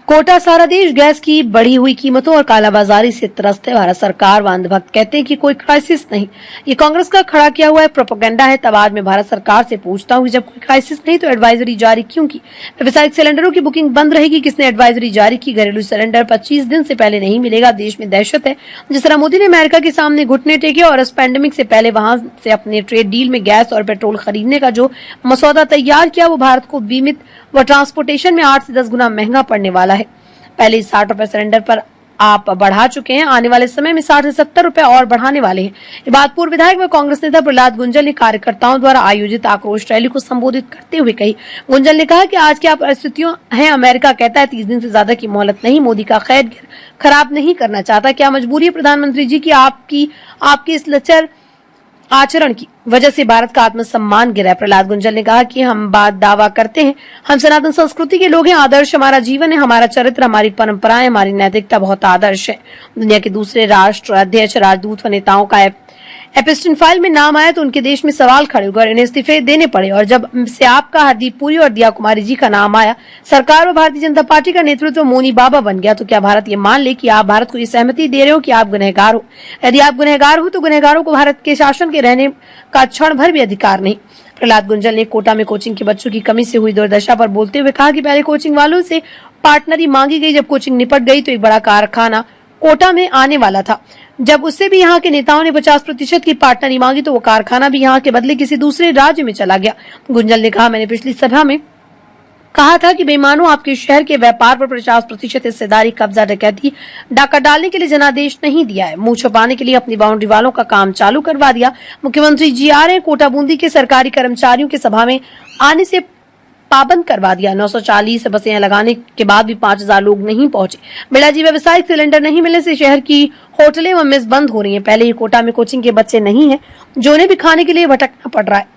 कोटा सारा देश गैस की बढ़ी हुई कीमतों और कालाबाजारी से त्रस्त है। भारत सरकार व अंधभक्त कहते हैं कि कोई क्राइसिस नहीं, ये कांग्रेस का खड़ा किया हुआ प्रोपेगेंडा है। तब आज मैं भारत सरकार से पूछता हूँ, जब कोई क्राइसिस नहीं तो एडवाइजरी जारी क्यों की? व्यावसायिक सिलेंडरों की बुकिंग बंद रहेगी, किसने एडवाइजरी जारी की? घरेलू सिलेंडर 25 दिन से पहले नहीं मिलेगा, देश में दहशत है। जिस तरह मोदी ने अमेरिका के सामने घुटने टेके और इस पैंडेमिक से पहले वहां से अपने ट्रेड डील में गैस और पेट्रोल खरीदने का जो मसौदा तैयार किया, वो भारत को बीमित व ट्रांसपोर्टेशन में 8 से 10 गुना महंगा पड़ने वाला है। पहले 60 रुपए सिलेंडर पर आप बढ़ा चुके हैं, आने वाले समय में 60 से 70 रुपए और बढ़ाने वाले हैं। ये बात पूर्व विधायक व कांग्रेस नेता प्रहलाद गुंजल ने कार्यकर्ताओं द्वारा आयोजित आक्रोश रैली को संबोधित करते हुए कही। गुंजल ने कहा कि आज क्या परिस्थितियां हैं, अमेरिका कहता है 30 दिन से ज्यादा की मोहलत नहीं, मोदी का खैर खराब नहीं करना चाहता। क्या मजबूरी है प्रधानमंत्री जी की आपकी इस लचर आचरण की वजह से भारत का आत्मसम्मान गिरा है? प्रहलाद गुंजल ने कहा कि हम दावा करते हैं, हम सनातन संस्कृति के लोग हैं, आदर्श हमारा जीवन है, हमारा चरित्र, हमारी परंपराएं, हमारी नैतिकता बहुत आदर्श है। दुनिया के दूसरे राष्ट्र अध्यक्ष, राजदूत व नेताओं का एपिस्टन फाइल में नाम आया तो उनके देश में सवाल खड़े हो गए, इन्हें इस्तीफे देने पड़े। और जब से आपका हरदीप पुरी और दिया कुमारी जी का नाम आया, सरकार व भारतीय जनता पार्टी का नेतृत्व मोनी बाबा बन गया, तो क्या भारत ये मान ले कि आप भारत को ये सहमति दे रहे हो कि आप गुनहगार हो? यदि आप गुनहगार हो तो गुनहगारों को भारत के शासन के रहने का क्षण भर भी अधिकार नहीं। प्रहलाद गुंजल ने कोटा में कोचिंग के बच्चों की कमी से हुई दुर्दशा पर बोलते हुए कहा कि पहले कोचिंग वालों से पार्टनरी मांगी गई, जब कोचिंग निपट गई तो एक बड़ा कारखाना कोटा में आने वाला था। जब उससे भी यहाँ के नेताओं ने 50% की पार्टनरी मांगी तो वो कारखाना भी यहाँ के बदले किसी दूसरे राज्य में चला गया। गुंजल ने कहा, मैंने पिछली सभा में कहा था कि बेईमानों, आपके शहर के व्यापार पर 50% हिस्सेदारी, कब्जा, डकैती, डाका डालने के लिए जनादेश नहीं दिया है, मुंह छुपाने के लिए अपनी बाउंड्री वालों का काम चालू करवा दिया। मुख्यमंत्री जी आ रहे हैं, कोटा बूंदी के सरकारी कर्मचारियों के सभा में आने से पाबंद करवा दिया। 940 बसें लगाने के बाद भी 5000 लोग नहीं पहुंचे। बिलाजी व्यावसायिक सिलेंडर नहीं मिलने से शहर की होटलें व मेस बंद हो रही हैं। पहले ही कोटा में कोचिंग के बच्चे नहीं हैं, जो उन्हें भी खाने के लिए भटकना पड़ रहा है।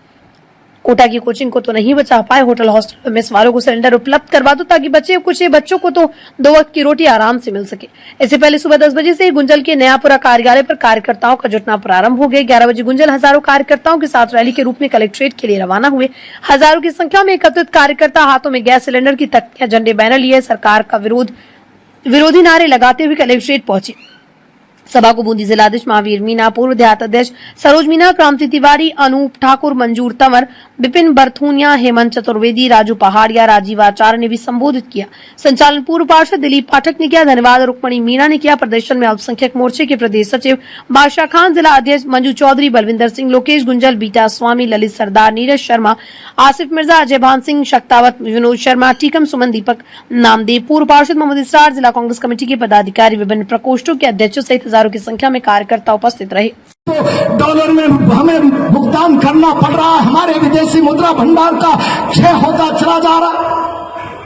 कोटा की कोचिंग को तो नहीं बचा पाए, होटल हॉस्टल और मेस वालों को सिलेंडर उपलब्ध करवा दो ताकि बच्चों को तो 2 वक्त की रोटी आराम से मिल सके। इससे पहले सुबह 10 बजे से गुंजल के नयापुरा कार्यालय पर कार्यकर्ताओं का जुटना प्रारंभ हो गया। 11 बजे गुंजल हजारों कार्यकर्ताओं के साथ रैली के रूप में कलेक्ट्रेट के लिए रवाना हुए। हजारों की संख्या में एकत्रित कार्यकर्ता हाथों में गैस सिलेंडर की तख्तियां, झंडे, बैनर लिए सरकार का विरोधी नारे लगाते हुए कलेक्ट्रेट पहुंचे। सभा को बूंदी जिलाध्यक्ष महावीर मीना, पूर्व अध्यक्ष सरोज मीना, क्रांति तिवारी, अनूप ठाकुर, मंजूर तंवर, विपिन बरथूनिया, हेमंत चतुर्वेदी, राजू पहाड़िया, राजीव आचार्य ने भी संबोधित किया। संचालन पूर्व पार्षद दिलीप पाठक ने किया। धन्यवाद रुक्मणी मीना ने किया। प्रदर्शन में अल्पसंख्यक मोर्चे के प्रदेश सचिव बादशाह खान, जिला अध्यक्ष मंजू चौधरी, बलविंदर सिंह, लोकेश गुंजल, बीटा स्वामी, ललित सरदार, नीरज शर्मा, आसिफ मिर्जा, अजय भान सिंह, शक्तावत, विनोद शर्मा, टीकम सुमन, दीपक नामदेव, पूर्व पार्षद मोहम्मद इसरार, जिला कांग्रेस कमेटी के पदाधिकारी, विभिन्न प्रकोष्ठों के अध्यक्षों सहित हजारों की संख्या में कार्यकर्ता उपस्थित रहे। तो डॉलर में हमें भुगतान करना पड़ रहा है, हमारे विदेशी मुद्रा भंडार का क्षय होता चला जा रहा,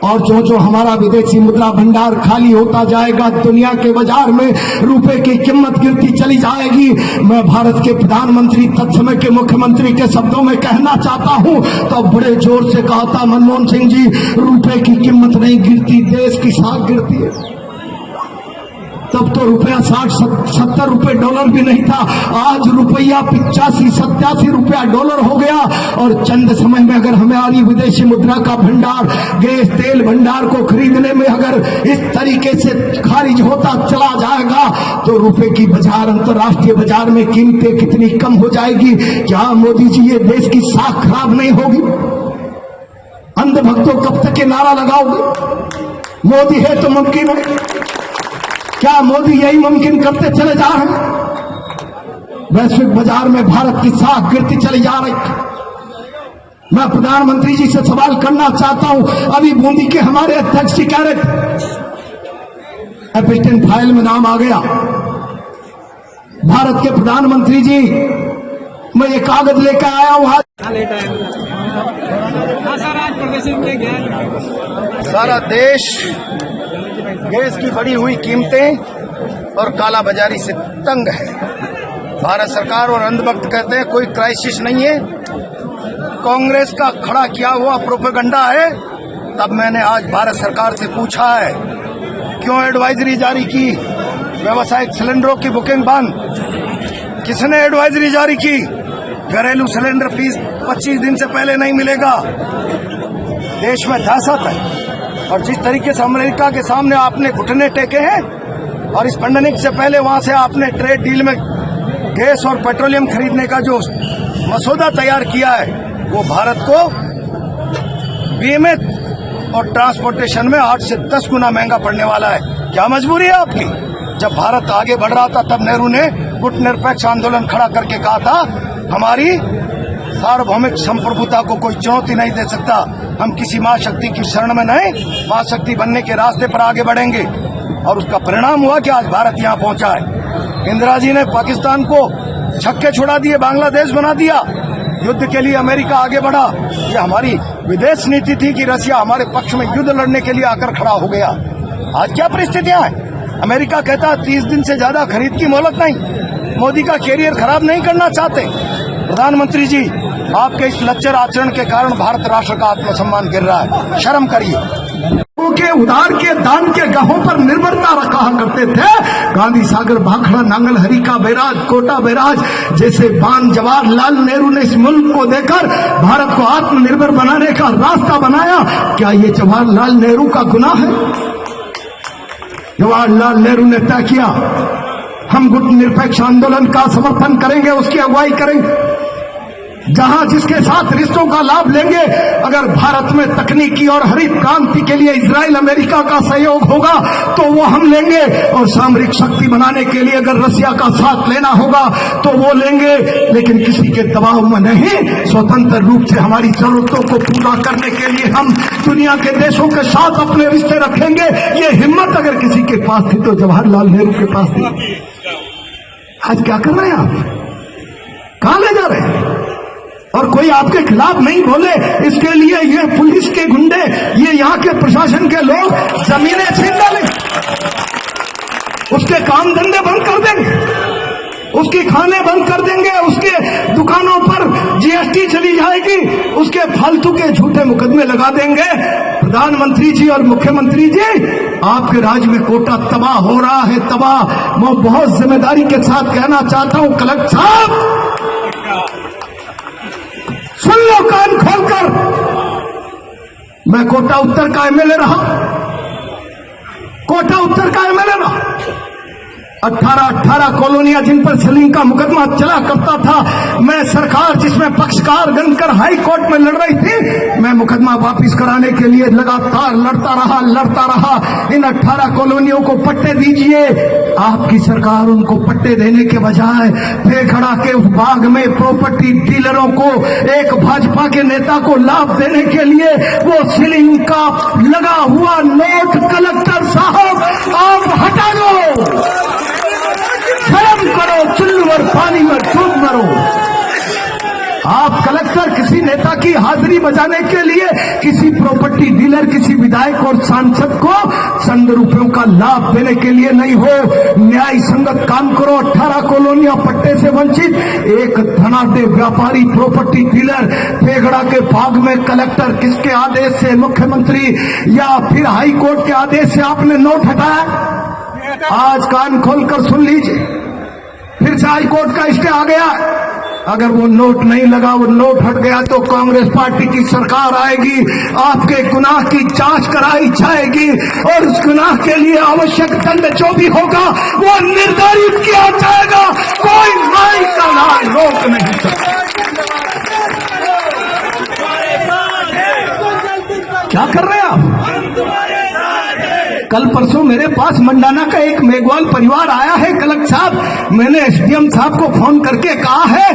और जो हमारा विदेशी मुद्रा भंडार खाली होता जाएगा, दुनिया के बाजार में रुपए की कीमत गिरती चली जाएगी। मैं भारत के प्रधानमंत्री, तत्समय के मुख्यमंत्री के शब्दों में कहना चाहता हूं, तो बड़े जोर से कहा था मनमोहन सिंह जी, रुपए की कीमत नहीं गिरती, देश की साख गिरती है। तब तो रुपया 60-70 रुपए डॉलर भी नहीं था, आज रुपया 85-87 रुपया डॉलर हो गया। और चंद समय में अगर हमारी विदेशी मुद्रा का भंडार, गैस तेल भंडार को खरीदने में अगर इस तरीके से खारिज होता चला जाएगा तो रुपए की बाजार, अंतर्राष्ट्रीय बाजार में कीमतें कितनी कम हो जाएगी। क्या मोदी जी ये देश की साख खराब नहीं होगी? अंधभक्तों कब तक ये नारा लगाओगे? मोदी है तो मुमकिन है। क्या मोदी यही मुमकिन करते चले जा रहे हैं? वैश्विक बाजार में भारत की साख गिरती चली जा रही। मैं प्रधानमंत्री जी से सवाल करना चाहता हूं, अभी बूंदी के हमारे अध्यक्ष जी कह रहे थे एपिस्टन फाइल में नाम आ गया। भारत के प्रधानमंत्री जी, मैं ये कागज लेकर आया हूं। सारा देश गैस की बढ़ी हुई कीमतें और कालाबाजारी से तंग है। भारत सरकार और अंधभक्त कहते हैं कोई क्राइसिस नहीं है, कांग्रेस का खड़ा किया हुआ प्रोपेगेंडा है। तब मैंने आज भारत सरकार से पूछा है, क्यों एडवाइजरी जारी की? व्यावसायिक सिलेंडरों की बुकिंग बंद, किसने एडवाइजरी जारी की? घरेलू सिलेंडर 25 दिन से पहले नहीं मिलेगा, देश में दहशत है। और जिस तरीके से अमेरिका के सामने आपने घुटने टेके हैं और इस पैंडेमिक से पहले वहां से आपने ट्रेड डील में गैस और पेट्रोलियम खरीदने का जो मसौदा तैयार किया है वो भारत को बीमे और ट्रांसपोर्टेशन में 8 से 10 गुना महंगा पड़ने वाला है। क्या मजबूरी है आपकी? जब भारत आगे बढ़ रहा था तब नेहरू ने गुटनिरपेक्ष आंदोलन खड़ा करके कहा था हमारी सार्वभौमिक संप्रभुता को कोई चुनौती नहीं दे सकता, हम किसी मां शक्ति की शरण में नहीं, मां शक्ति बनने के रास्ते पर आगे बढ़ेंगे। और उसका परिणाम हुआ कि आज भारत यहाँ पहुंचा है। इंदिरा जी ने पाकिस्तान को छक्के छुड़ा दिए, बांग्लादेश बना दिया, युद्ध के लिए अमेरिका आगे बढ़ा। ये हमारी विदेश नीति थी कि रसिया हमारे पक्ष में युद्ध लड़ने के लिए आकर खड़ा हो गया। आज क्या परिस्थितियां हैं? अमेरिका कहता है 30 दिन से ज्यादा खरीद की मोहलत नहीं। मोदी का कैरियर खराब नहीं करना चाहते। प्रधानमंत्री जी, आपके इस लच्चर आचरण के कारण भारत राष्ट्र का आत्मसम्मान गिर रहा है, शर्म करिए। के उधार के दान के गहों पर निर्भरता रखा करते थे। गांधी सागर, भाखड़ा, नांगल, हरिका बैराज, कोटा बैराज जैसे बांध जवाहरलाल नेहरू ने इस मुल्क को देकर भारत को आत्मनिर्भर बनाने का रास्ता बनाया। क्या ये जवाहरलाल नेहरू का गुनाह है? जवाहरलाल नेहरू ने तय किया हम गुटनिरपेक्ष आंदोलन का समर्थन करेंगे, उसकी अगुवाई करेंगे, जहां जिसके साथ रिश्तों का लाभ लेंगे। अगर भारत में तकनीकी और हरित क्रांति के लिए इजराइल अमेरिका का सहयोग होगा तो वो हम लेंगे, और सामरिक शक्ति बनाने के लिए अगर रसिया का साथ लेना होगा तो वो लेंगे, लेकिन किसी के दबाव में नहीं। स्वतंत्र रूप से हमारी जरूरतों को पूरा करने के लिए हम दुनिया के देशों के साथ अपने रिश्ते रखेंगे। ये हिम्मत अगर किसी के पास थी तो जवाहरलाल नेहरू के पास थी। आज क्या कर रहे हैं आप? कहां ले जा रहे हैं? और कोई आपके खिलाफ नहीं बोले, इसके लिए ये पुलिस के गुंडे, ये यहाँ के प्रशासन के लोग जमीनें छीन डालें, उसके काम धंधे बंद कर देंगे, उसके खाने बंद कर देंगे, उसके दुकानों पर जीएसटी चली जाएगी, उसके फालतू के झूठे मुकदमे लगा देंगे। प्रधानमंत्री जी और मुख्यमंत्री जी, आपके राज्य में कोटा तबाह हो रहा है, तबाह। मैं बहुत जिम्मेदारी के साथ कहना चाहता हूं, कलेक्टर साहब सुन लो कान खोलकर। मैं कोटा उत्तर का एमएलए रहा, कोटा उत्तर का एमएलए रहा। 18 कॉलोनियां जिन पर सीलिंग का मुकदमा चला करता था, मैं सरकार जिसमें पक्षकार बनकर हाई कोर्ट में लड़ रही थी, मैं मुकदमा वापस कराने के लिए लगातार लड़ता रहा। इन 18 कॉलोनियों को पट्टे दीजिए। आपकी सरकार उनको पट्टे देने के बजाय फेखड़ा के उस बाग में प्रॉपर्टी डीलरों को, एक भाजपा के नेता को लाभ देने के लिए वो सीलिंग का लगा हुआ नोट कलेक्टर साहब आप हटा दो। शर्म करो, चुल्लू और पानी में डूब मरो। आप कलेक्टर किसी नेता की हाजिरी बजाने के लिए किसी प्रॉपर्टी डीलर, किसी विधायक और सांसद को चंद रुपयों का लाभ देने के लिए नहीं हो। न्याय संगत काम करो। 18 कॉलोनियां पट्टे से वंचित, एक धनाढ्य व्यापारी प्रॉपर्टी डीलर फेगड़ा के बाग में कलेक्टर किसके आदेश से, मुख्यमंत्री या फिर हाई कोर्ट के आदेश से आपने नोट हटाया? आज कान खोलकर सुन लीजिए, फिर से हाई कोर्ट का स्टे आ गया। अगर वो नोट नहीं लगा, वो नोट हट गया तो कांग्रेस पार्टी की सरकार आएगी, आपके गुनाह की जांच कराई जाएगी और उस गुनाह के लिए आवश्यक दंड जो भी होगा वो निर्धारित किया जाएगा। कोई न्याय का लाभ रोक नहीं सकता। क्या कर रहे हैं आप? कल परसों मेरे पास मंडाना का एक मेघवाल परिवार आया है। कलेक्टर साहब, मैंने एसडीएम साहब को फोन करके कहा है,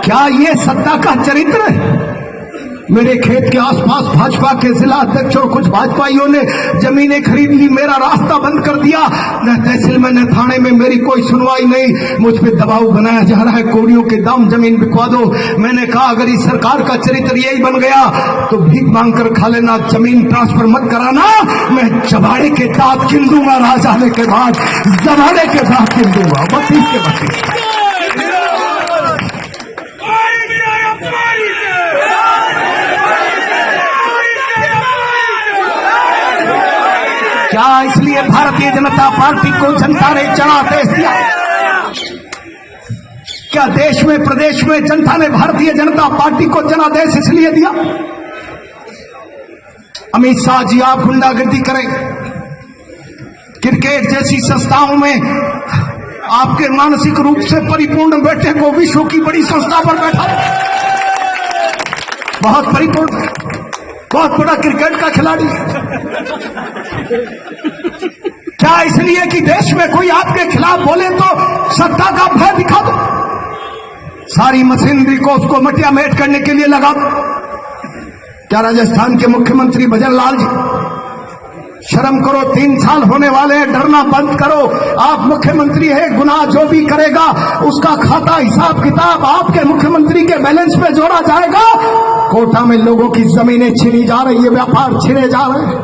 क्या ये सत्ता का चरित्र है? मेरे खेत के आसपास भाजपा के जिला अध्यक्ष और कुछ भाजपाइयों ने जमीनें खरीद ली, मेरा रास्ता बंद कर दिया। न तहसील में न थाने में मेरी कोई सुनवाई नहीं, मुझ पे दबाव बनाया जा रहा है, कौड़ियों के दाम जमीन बिकवा दो। मैंने कहा अगर इस सरकार का चरित्र यही बन गया तो भीख मांग कर खा लेना, जमीन ट्रांसफर मत कराना। मैं जबाड़े के दांत गिन दूंगा, राज आने के बाद जबाड़े के दांत गिन दूंगा। 32 के 32। क्या इसलिए भारतीय जनता पार्टी को जनता ने जनादेश दिया? क्या देश में प्रदेश में जनता ने भारतीय जनता पार्टी को जनादेश इसलिए दिया? अमित शाह जी आप गुंडागर्दी करें, क्रिकेट जैसी संस्थाओं में आपके मानसिक रूप से परिपूर्ण बेटे को विश्व की बड़ी संस्था पर बैठा, बहुत परिपूर्ण, बहुत बड़ा क्रिकेट का खिलाड़ी। क्या इसलिए कि देश में कोई आपके खिलाफ बोले तो सत्ता का भय दिखा दो, सारी मशीनरी को उसको मटियामेट करने के लिए लगा दो? क्या राजस्थान के मुख्यमंत्री भजन लाल जी, शर्म करो, 3 साल होने वाले हैं, डरना बंद करो। आप मुख्यमंत्री है, गुनाह जो भी करेगा उसका खाता हिसाब किताब आपके मुख्यमंत्री के बैलेंस पे जोड़ा जाएगा। कोटा में लोगों की जमीनें छीनी जा रही है, व्यापार छिने जा रहे हैं।